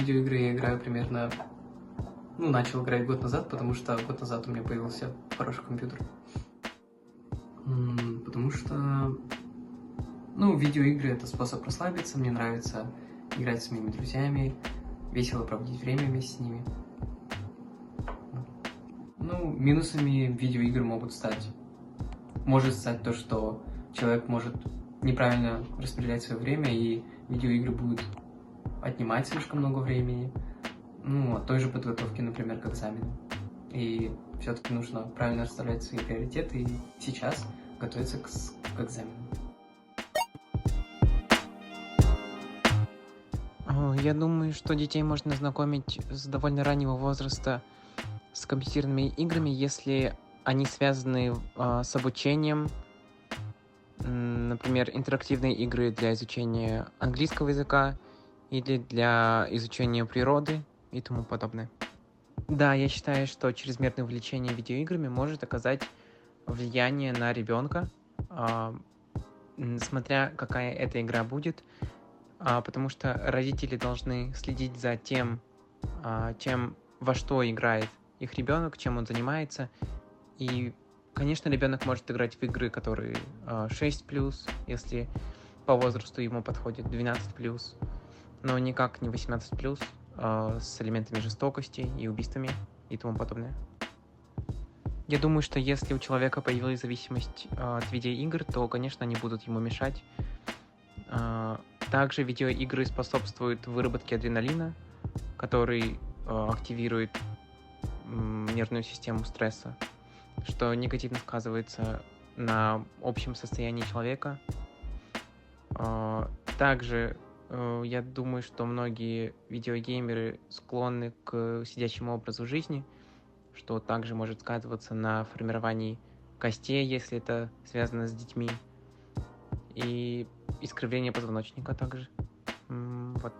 видеоигры я играю примерно... Ну, начал играть год назад, потому что год назад у меня появился хороший компьютер. Потому что... Ну, видеоигры — это способ расслабиться, мне нравится играть с моими друзьями, весело проводить время вместе с ними. Ну, минусами видеоигр может стать то, что человек может неправильно распределять свое время, и видеоигры будут отнимать слишком много времени. Ну, от той же подготовки, например, к экзамену. И все-таки нужно правильно расставлять свои приоритеты и сейчас готовиться к экзамену. Я думаю, что детей можно знакомить с довольно раннего возраста с компьютерными играми, если они связаны с обучением, например, интерактивные игры для изучения английского языка или для изучения природы и тому подобное. Да, я считаю, что чрезмерное увлечение видеоиграми может оказать влияние на ребенка, смотря какая эта игра будет, потому что родители должны следить за тем, во что играет их ребенок, чем он занимается. И, конечно, ребенок может играть в игры, которые 6+, если по возрасту ему подходит 12+, но никак не 18+, с элементами жестокости и убийствами и тому подобное. Я думаю, что если у человека появилась зависимость от видеоигр, то, конечно, они будут ему мешать. Также видеоигры способствуют выработке адреналина, который активирует нервную систему стресса, что негативно сказывается на общем состоянии человека. Также я думаю, что многие видеогеймеры склонны к сидячему образу жизни, что также может сказываться на формировании костей, если это связано с детьми, и искривление позвоночника также. Вот.